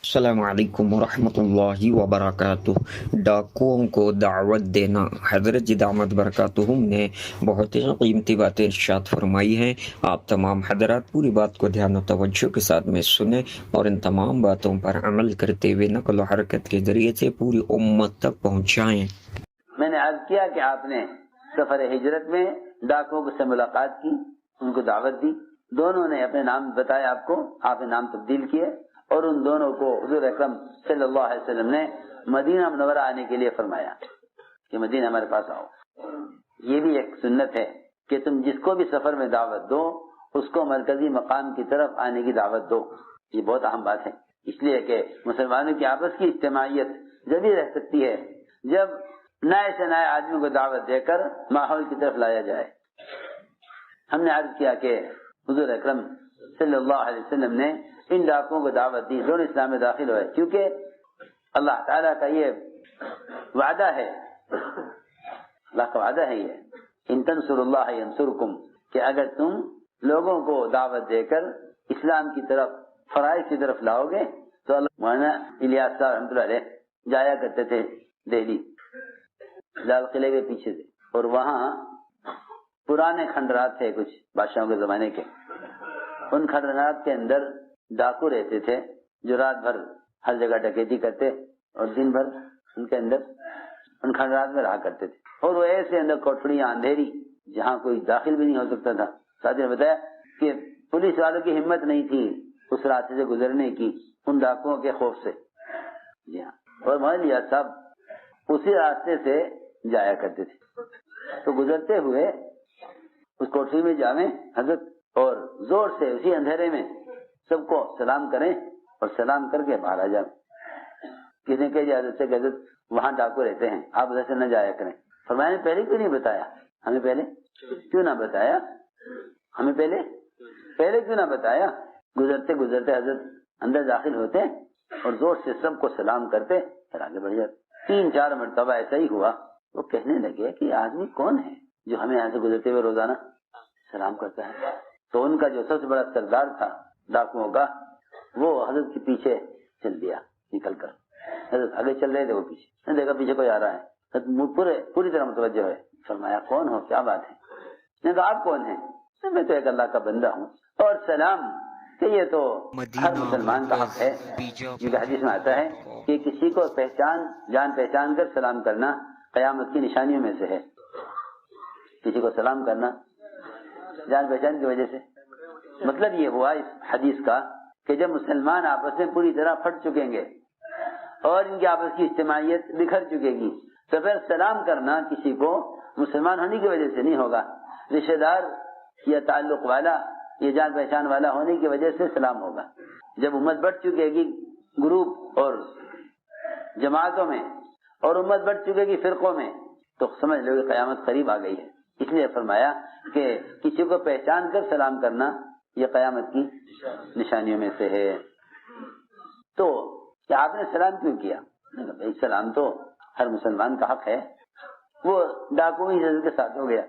السلام علیکم ورحمۃ اللہ وبرکاتہ۔ ڈاکوؤں کو دعوت دینا۔ حضرت جی دامت برکاتہم نے بہت ہی قیمتی باتیں ارشاد فرمائی ہیں۔ آپ تمام حضرات پوری بات کو دھیان و توجہ کے ساتھ میں سنیں اور ان تمام باتوں پر عمل کرتے ہوئے نقل و حرکت کے ذریعے سے پوری امت تک پہنچائیں۔ میں نے عرض کیا کہ آپ نے سفر ہجرت میں ڈاکوؤں سے ملاقات کی، ان کو دعوت دی، دونوں نے اپنے نام بتائے، آپ کو آپ نے نام تبدیل کیے اور ان دونوں کو حضور اکرم صلی اللہ علیہ وسلم نے مدینہ منورہ آنے کے لیے فرمایا کہ مدینہ ہمارے پاس آؤ۔ یہ بھی ایک سنت ہے کہ تم جس کو بھی سفر میں دعوت دو اس کو مرکزی مقام کی طرف آنے کی دعوت دو۔ یہ بہت اہم بات ہے، اس لیے کہ مسلمانوں کی آپس کی اجتماعیت جب ہی رہ سکتی ہے جب نئے سے نئے آدمی کو دعوت دے کر ماحول کی طرف لایا جائے۔ ہم نے عرض کیا کہ حضور اکرم صلی اللہ علیہ وسلم نے ان ڈاکوؤں کو دعوت دی، دونوں اسلام میں داخل ہوئے، کیونکہ اللہ تعالیٰ کا یہ وعدہ ہے، اللہ کا وعدہ ہے یہ ان تنصروا اللہ ینصرکم، کہ اگر تم لوگوں کو دعوت دے کر اسلام کی طرف فرائض کی طرف لاؤ گے تو اللہ۔ مولانا الیاس صاحب رحمۃ اللہ علیہ جایا کرتے تھے دہلی لال قلعے کے پیچھے سے، اور وہاں پرانے کھنڈرات تھے کچھ بادشاہوں کے زمانے کے، ان کھنڈرات کے اندر ڈاکو رہتے تھے جو رات بھر ہر جگہ ڈکیتی کرتے اور دن بھر ان کے اندر ان کھنڈرات میں رہا کرتے تھے، اور وہ ایسے اندر کوٹڑیاں اندھیری جہاں کوئی داخل بھی نہیں ہو سکتا تھا۔ ساتھی نے بتایا کہ پولیس والوں کی ہمت نہیں تھی اس راستے سے گزرنے کی ان ڈاکوؤں کے خوف سے۔ جی ہاں، اور مولانا صاحب اسی راستے سے جایا کرتے تھے، تو گزرتے ہوئے اس کوٹری میں جاویں حضرت اور زور سے اسی اندھیرے میں سب کو سلام کریں اور سلام کر کے باہر آ جائیں۔ کسی نے کہا حضرت سے کہ حضرت وہاں ڈاکو رہتے ہیں، آپ ادھر سے نہ جایا کریں۔ فرمایا نے پہلے کیوں نہیں بتایا؟ ہمیں پہلے کیوں نہ بتایا؟ ہمیں پہلے کیوں نہ بتایا؟ گزرتے گزرتے حضرت اندر داخل ہوتے اور زور سے سب کو سلام کرتے پھر آگے بڑھ جاتے۔ 3-4 مرتبہ ایسا ہی ہوا۔ وہ کہنے لگے کہ آدمی کون ہے جو ہمیں یہاں سے گزرتے ہوئے روزانہ سلام کرتا ہے؟ تو ان کا جو سب سے بڑا سردار تھا ڈاکوؤں کا، وہ حضرت کے پیچھے چل دیا نکل کر۔ حضرت آگے چل رہے تھے، وہ پیچھے دیکھا پیچھے کوئی آ رہا ہے، پوری طرح متوجہ ہے۔ فرمایا کون ہو، کیا بات ہے؟ نے کہا آپ کون ہیں؟ میں تو ایک اللہ کا بندہ ہوں، اور سلام کہ یہ تو ہر مسلمان کا حق ہے، کیونکہ حدیث میں آتا ہے کہ کسی کو جان پہچان کر سلام کرنا قیامت کی نشانیوں میں سے ہے۔ کسی کو سلام کرنا جان پہچان کی وجہ سے، مطلب یہ ہوا اس حدیث کا کہ جب مسلمان آپس میں پوری طرح پھٹ چکیں گے اور ان کی آپس کی اجتماعیت بکھر چکے گی تو پھر سلام کرنا کسی کو مسلمان ہونے کی وجہ سے نہیں ہوگا، رشتہ دار یا تعلق والا یا جان پہچان والا ہونے کی وجہ سے سلام ہوگا۔ جب امت بڑھ چکے گی گروپ اور جماعتوں میں اور امت بڑھ چکے گی فرقوں میں تو سمجھ لو کہ قیامت قریب آ گئی ہے۔ اس لیے فرمایا کہ کسی کو پہچان کر سلام کرنا یہ قیامت کی نشانیوں میں سے ہے۔ تو کیا آپ نے سلام کیوں کیا؟ سلام تو ہر مسلمان کا حق ہے۔ وہ ڈاکو ہی حضرت کے ساتھ ہو گیا،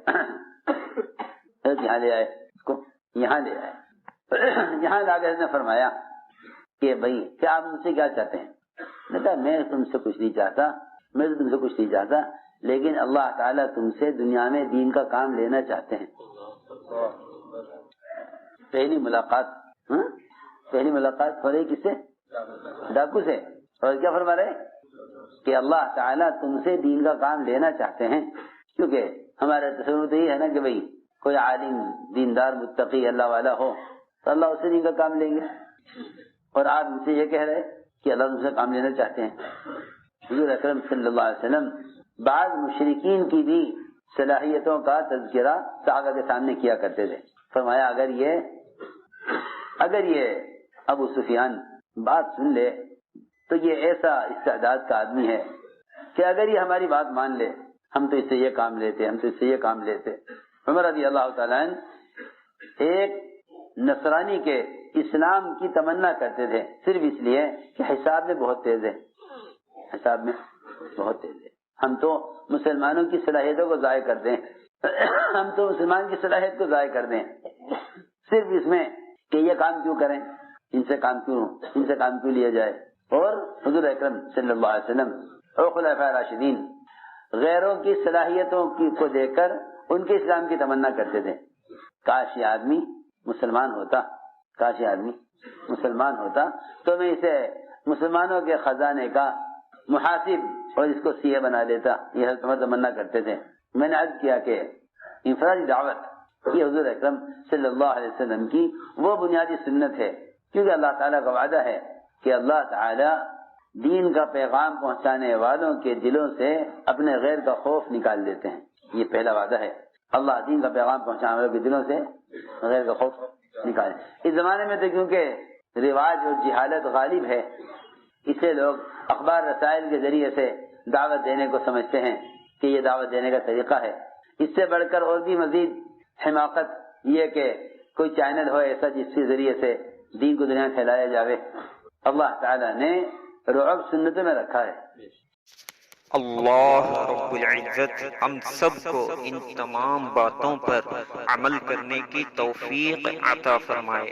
یہاں لے آئے اس کو، یہاں لے آئے، یہاں لا کر نے فرمایا کہ بھائی کیا آپ مجھ سے کیا چاہتے ہیں؟ میں کہا میں تم سے کچھ نہیں چاہتا، لیکن اللہ تعالیٰ تم سے دنیا میں دین کا کام لینا چاہتے ہیں۔ پہلی ملاقات ہو رہی کس سے؟ ڈاکو سے۔ اور کیا فرما رہے کہ اللہ تعالیٰ تم سے دین کا کام لینا چاہتے ہیں، کیونکہ ہمارا تصور تو یہ ہے نا کہ بھائی کوئی عالم دیندار متقی اللہ والا ہو تو اللہ اسے دین کا کام لیں گے، اور آپ ان سے یہ کہہ رہے کہ اللہ تم سے کام لینا چاہتے ہیں۔ حضور اکرم صلی اللہ علیہ وسلم بعض مشرکین کی بھی صلاحیتوں کا تذکرہ صحابہ کے سامنے کیا کرتے تھے۔ فرمایا اگر یہ ابو سفیان بات سن لے تو یہ ایسا استعداد کا آدمی ہے کہ اگر یہ ہماری بات مان لے ہم تو اس سے یہ کام لیتے، عمر رضی اللہ تعالیٰ عنہ ایک نصرانی کے اسلام کی تمنا کرتے تھے صرف اس لیے کہ حساب میں بہت تیز ہے، ہم تو مسلمانوں کی صلاحیتوں کو ضائع کر دیں، ہم تو مسلمان کی صلاحیت کو ضائع کر دیں صرف اس میں کہ یہ کام کیوں کریں، ان سے کام کیوں لیا جائے۔ اور حضور اکرم صلی اللہ علیہ وسلم اور خلفائے راشدین غیروں کی صلاحیتوں کو دیکھ کر ان کے اسلام کی تمنا کرتے تھے. کاش یہ آدمی مسلمان ہوتا، کاش یہ آدمی مسلمان ہوتا تو میں اسے مسلمانوں کے خزانے کا محاسب اور اس کو سی اے بنا دیتا. یہ حضرت عمر تمنا کرتے تھے. میں نے عرض کیا کہ انفرادی دعوت یہ حضور اکرم صلی اللہ علیہ وسلم کی وہ بنیادی سنت ہے، کیونکہ اللہ تعالیٰ کا وعدہ ہے کہ اللہ تعالیٰ دین کا پیغام پہنچانے والوں کے دلوں سے اپنے غیر کا خوف نکال دیتے ہیں. یہ پہلا وعدہ ہے، اللہ دین کا پیغام پہنچانے والوں کے دلوں سے غیر کا خوف نکالے. اس زمانے میں تو کیونکہ رواج اور جہالت غالب ہے، اسے لوگ اخبار رسائل کے ذریعے سے دعوت دینے کو سمجھتے ہیں کہ یہ دعوت دینے کا طریقہ ہے. اس سے بڑھ کر اور بھی مزید حماقت یہ کہ کوئی چینل ہو ایسا جس کے ذریعے سے دین کو دنیا میں پھیلایا جاوے. اللہ تعالیٰ نے رعب سنتوں میں رکھا ہے. اللہ رب العزت ہم سب کو ان تمام باتوں پر عمل کرنے کی توفیق عطا فرمائے.